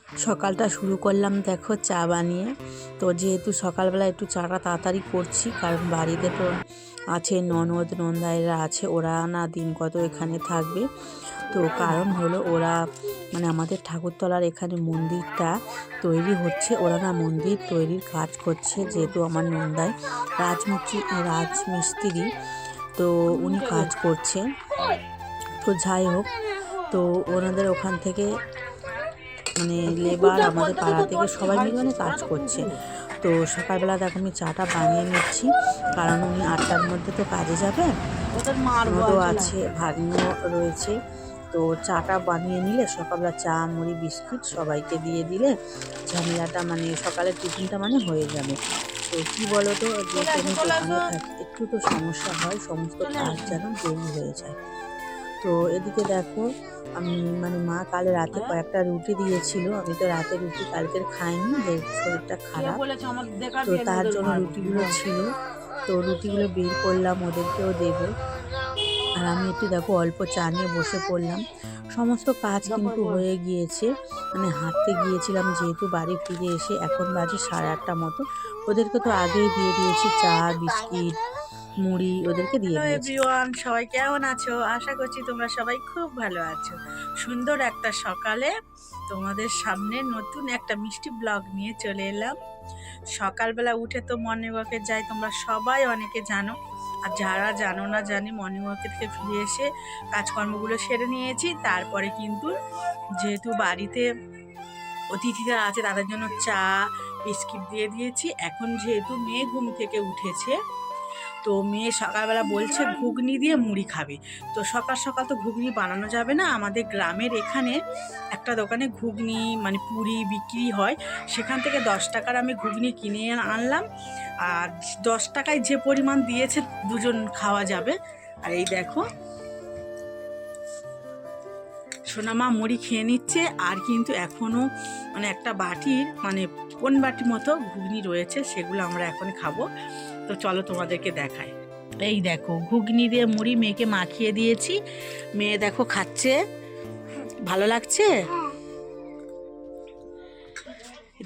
সকালটা শুরু করলাম দেখো চা বানিয়ে। তো যেহেতু সকালবেলা একটু চাটা তাড়াতাড়ি করছি, কারণ বাড়িতে তো আছে ননদ নন্দাইরা আছে, ওরা না দিন কত এখানে থাকবে। তো কারণ হলো ওরা মানে আমাদের ঠাকুরতলার এখানে মন্দিরটা তৈরি হচ্ছে, ওরা না মন্দির তৈরির কাজ করছে। যেহেতু আমার নন্দাই রাজমিস্ত্রি, তো উনি কাজ করছে। তো যাই হোক, তো ওনাদের ওখান থেকে মানে লেবার আমাদের পাড়া থেকে সবাই মিলে মানে কাজ করছে। তো সকালবেলা দেখো আমি চাটা বানিয়ে নিচ্ছি, কারণ উনি 8টার মধ্যে তো কাজে যাবে। ননদও আছে, ভাগ্নিও রয়েছে। তো চাটা বানিয়ে নিলে সকালবেলা চা মুড়ি বিস্কিট সবাইকে দিয়ে দিলে ঝামেলাটা মানে সকালের টিফিনটা মানে হয়ে যাবে। তো কি বলো তো, যেহেতু আমি দোকানে থাকি একটু তো সমস্যা হয়, সমস্ত কাজ যেন দেরি হয়ে যায়। তো এদিকে দেখো আমি মানে মা কালে রাতে কয়েকটা রুটি দিয়েছিল, আমি তো রাতে রুটি কালকের খাইনি, যে শরীরটা খারাপ। তো তার জন্য রুটিগুলো ছিল, তো রুটিগুলো বের করলাম, ওদেরকেও দেবো। আর আমি একটু দেখো অল্প চা নিয়ে বসে পড়লাম। সমস্ত কাজ কিন্তু হয়ে গিয়েছে, মানে হাঁটতে গিয়েছিলাম যেহেতু, বাড়ি ফিরে এসে এখন বাজে 8:30 মতো। ওদেরকে তো আগেই দিয়ে দিয়েছি চা বিস্কিট মুড়ি, ওদেরকে দিয়ে দিয়েছি। এভরিওয়ান, সবাই কেমন আছো? আশা করছি তোমরা সবাই খুব ভালো আছো। সুন্দর একটা সকালে তোমাদের সামনে নতুন একটা মিষ্টি ব্লগ নিয়ে চলে এলাম। সকালবেলা উঠে তো মর্নিং ওয়াকে যাই, তোমরা সবাই অনেকে জানো। আর যারা জানো না জানি, মর্নিং ওয়াকে থেকে ফিরে এসে কাজকর্মগুলো সেরে নিয়েছি। তারপরে কিন্তু যেহেতু বাড়িতে অতিথিরা আছে তাদের জন্য চা বিস্কিট দিয়ে দিয়েছি। এখন যেহেতু মেয়ে ঘুম থেকে উঠেছে, তো মেয়ে সকালবেলা বলছে ঘুগনি দিয়ে মুড়ি খাবে। তো সকাল সকাল তো ঘুগনি বানানো যাবে না, আমাদের গ্রামের এখানে একটা দোকানে ঘুগনি মানে পুরি বিক্রি হয়, সেখান থেকে 10 টাকার আমি ঘুগনি কিনে আনলাম। আর 10 টাকায় যে পরিমাণ দিয়েছে দুজন খাওয়া যাবে। আর এই দেখো সোনামা মুড়ি খেয়ে নিচ্ছে, আর কিন্তু এখনও মানে একটা বাটির মানে কোন বাটি মতো ঘুগনি রয়েছে, সেগুলো আমরা এখন খাবো। তো চলো তোমাদেরকে দেখাই। এই দেখো ঘুগনি দিয়ে মুড়ি মেয়েকে মাখিয়ে দিয়েছি, মেয়ে দেখো খাচ্ছে। ভালো লাগছে?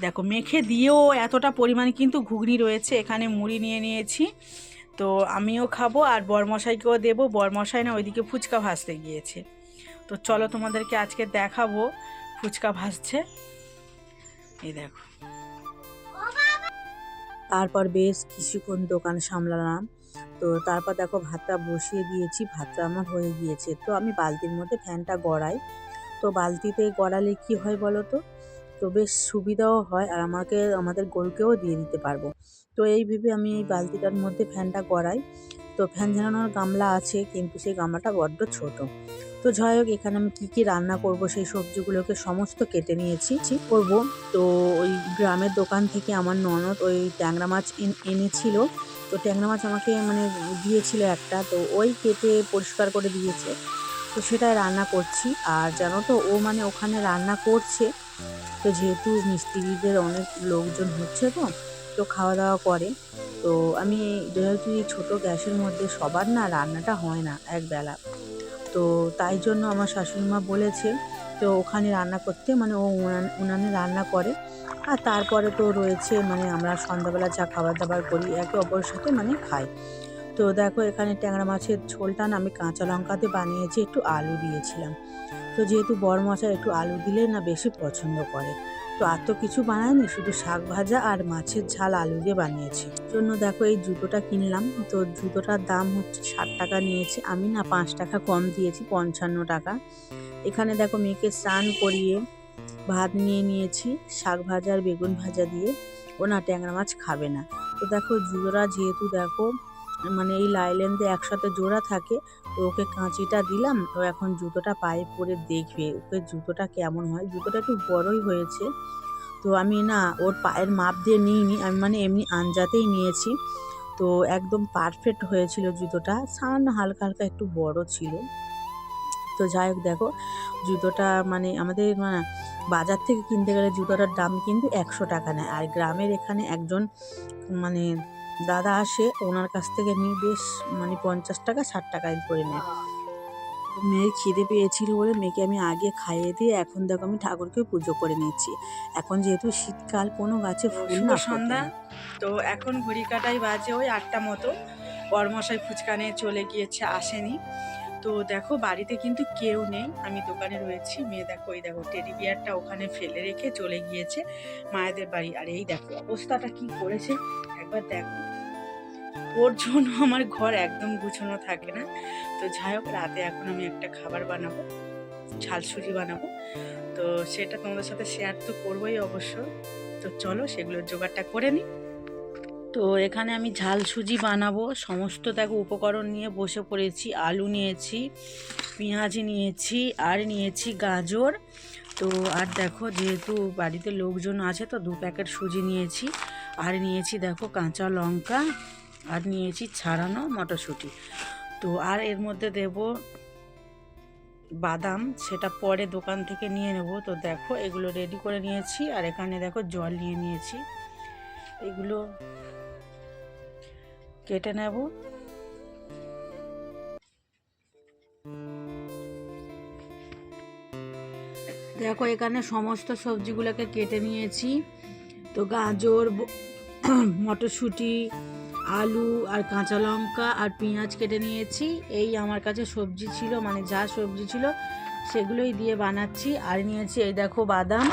দেখো মেখে দিয়েও এতটা পরিমাণে কিন্তু ঘুগনি রয়েছে, এখানে মুড়ি নিয়ে নিয়েছি। তো আমিও খাবো আর বরমশাইকেও দেবো। বরমশাই না ওইদিকে ফুচকা ভাজতে গিয়েছে। তো চলো তোমাদেরকে আজকে দেখাবো ফুচকা ভাজছে। এই দেখো। তারপর বেশ কিছুক্ষণ দোকান সামলালাম। তো তারপর দেখো ভাতটা বসিয়ে দিয়েছি, ভাতটা আমার হয়ে গিয়েছে। তো আমি বালতির মধ্যে ফ্যানটা গড়াই। তো বালতিতে গড়ালে কি হয় বলো তো, তো বেশ সুবিধাও হয়, আর আমাদের গরুকেও দিয়ে দিতে পারবো। তো এই ভেবে আমি এই বালতিটার মধ্যে ফ্যানটা গড়াই। তো ফ্যান ঝালানোর গামলা আছে, কিন্তু সেই গামলাটা বড্ড ছোট। তো যাই হোক, এখানে আমি কী কী রান্না করব সেই সবজিগুলোকে সমস্ত কেটে নিয়েছি করব। তো ওই গ্রামের দোকান থেকে আমার ননদ ওই ট্যাংরা মাছ এনেছিল। তো ট্যাংরা মাছ আমাকে মানে দিয়েছিল একটা, তো ওই কেটে পরিষ্কার করে দিয়েছে। তো সেটাই রান্না করছি। আর জানো তো, ও মানে ওখানে রান্না করছে, তো যেহেতু মিস্ত্রিদের অনেক লোকজন হচ্ছে, তো তো খাওয়া দাওয়া করে। তো আমি যেহেতু এই ছোটো গ্যাসের মধ্যে সবার না রান্নাটা হয় না একবেলা, তো তাই জন্য আমার শাশুড়ি মা বলেছে তো ওখানে রান্না করতে, মানে ও উনানে রান্না করে। আর তারপরে তো রয়েছে মানে আমরা সন্ধ্যাবেলা যা খাবার দাবার করি একে অপরের সাথে মানে খাই। তো দেখো এখানে ট্যাংরা মাছের ঝোলটা না আমি কাঁচা লঙ্কা দিয়ে বানিয়েছি, একটু আলু দিয়েছিলাম। তো যেহেতু বড়মশাই একটু আলু দিলে না বেশি পছন্দ করে, তো আর তো কিছু বানায়নি, শুধু শাক ভাজা আর মাছের ঝাল আলু দিয়ে বানিয়েছি। জন্য দেখো এই জুতোটা কিনলাম। তো জুতোটার দাম হচ্ছে 60 টাকা নিয়েছে, আমি না 5 টাকা কম দিয়েছি, 55 টাকা। এখানে দেখো মেয়েকে স্নান করিয়ে ভাত নিয়ে নিয়েছি শাক ভাজা আর বেগুন ভাজা দিয়ে। ও না ট্যাংরা মাছ খাবে না। তো দেখো জুতোটা যেহেতু দেখো মানে এই লাইলেন্দে একসাথে জোড়া থাকে, তো ওকে কাঁচিটা দিলাম। ও এখন জুতোটা পায়ে পরে দেখবে ওকে জুতোটা কেমন হয়। জুতোটা একটু বড়ই হয়েছে, তো আমি না ওর পায়ের মাপ দিয়ে নিইনি, আমি মানে এমনি আনজাতেই নিয়েছি। তো একদম পারফেক্ট হয়েছিল জুতোটা, সামান্য হালকা হালকা একটু বড় ছিল। তো যাই হোক দেখো জুতোটা মানে আমাদের মানে বাজার থেকে কিনতে গেলে জুতোটার দাম কিন্তু 100 টাকা নেয়, আর গ্রামের এখানে একজন মানে দাদা আসে, ওনার কাছ থেকে নিই বেশ মানে 50 টাকা 60 টাকায় করে নেয়। মেয়ের খিদে পেয়েছিল বলে মেয়েকে আমি আগে খাইয়ে দিয়ে এখন দেখো আমি ঠাকুরকে পুজো করে নিচ্ছি। এখন যেহেতু শীতকাল কোনো গাছে ফুল শুভ না ফোটে সন্ধ্যা। না। তো এখন ঘড়ি কাটাই বাজে ওই 8টা মতো। বরমশাই ফুচকা নিয়ে চলে গিয়েছে, আসেনি। তো দেখো বাড়িতে কিন্তু কেউ নেই, আমি দোকানে রয়েছি। মেয়ে দেখো, এই দেখো টেডি বিয়ারটা ওখানে ফেলে রেখে চলে গিয়েছে মায়েদের বাড়ি। আর এই দেখো অবস্থাটা কি করেছে একবার দেখো। ওর জন্য আমার ঘর একদম গুছানো থাকে না। তো যাই হোক, রাতে এখন আমি একটা খাবার বানাবো, ঝাল সুজি বানাবো। তো সেটা তোমাদের সাথে শেয়ার তো করবোই অবশ্য। তো চলো সেগুলোর জোগাড়টা করে নিই। তো এখানে আমি ঝাল সুজি বানাবো, সমস্ত দেখো উপকরণ নিয়ে বসে পড়েছি। আলু নিয়েছি, পেঁয়াজ নিয়েছি, আর নিয়েছি গাজর। তো আর দেখো যেহেতু বাড়িতে লোকজন আছে তো 2 প্যাকেট সুজি নিয়েছি। আর নিয়েছি দেখো কাঁচা লঙ্কা, আর নিয়েছি ছাড়ানো মটরশুঁটি। তো আর এর মধ্যে দেব বাদাম, সেটা পরে দোকান থেকে নিয়ে নেব। তো দেখো এগুলো রেডি করে নিয়েছি। আর এখানে দেখো জল নিয়ে নিয়েছি, এগুলো কেটে নেব। দেখো এখানে সমস্ত সবজিগুলোকে কেটে নিয়েছি। তো গাজর, মটরশুঁটি, আলু আর কাঁচা লঙ্কা আর পেঁয়াজ কেটে নিয়েছি। এই আমার কাছে সবজি ছিল, মানে যা সবজি ছিল সেগুলোই দিয়ে বানাচ্ছি। আর নিয়েছি এই দেখো বাদাম,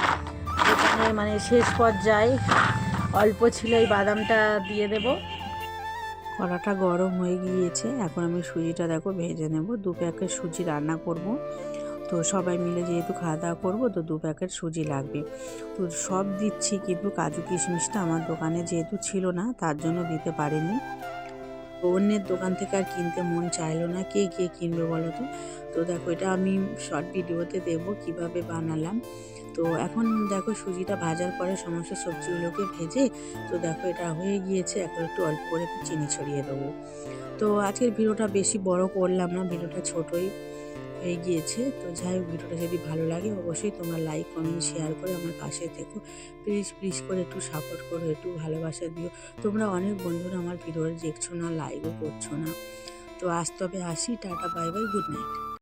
এখানে মানে শেষ পর্যায়ে অল্প ছিল, এই বাদামটা দিয়ে দেবো। কড়াটা গরম হয়ে গিয়েছে, এখন আমি সুজিটা দেখো ভেজে নেব। 2 প্যাকেট সুজি রান্না করব। তো সবাই মিলে যেহেতু খাওয়া দাওয়া করবো তো 2 প্যাকেট সুজি লাগবে। তো সব দিচ্ছি, কিন্তু কাজু কিশমিশটা আমার দোকানে যেহেতু ছিল না তার জন্য দিতে পারিনি। অন্যের দোকান থেকে আর কিনতে মন চাইলো না, কে কে কিনবে বলো তো। তো দেখো এটা আমি শর্ট ভিডিওতে দেবো কিভাবে বানালাম। তো এখন দেখো সুজিটা ভাজার পরে সমস্ত সবজিগুলোকে ভেজে, তো দেখো এটা হয়ে গিয়েছে। এখন একটু অল্প করে একটু চিনি ছড়িয়ে দেবো। তো আজকের ভিডিওটা বেশি বড় করলাম না, ভিডিওটা ছোটই হয়ে গিয়েছে। তো যাই হোক, ভিডিওটা যদি ভালো লাগে অবশ্যই তোমরা লাইক কমেন্ট শেয়ার করে আমার পাশে থেকো। প্লিজ প্লিজ করে একটু সাপোর্ট করো, একটু ভালোবাসা দিও। তোমরা অনেক বন্ধুরা আমার ভিডিও দেখছো না, লাইকও করছো না। তো আজ তবে আসি, tata bye bye, good night.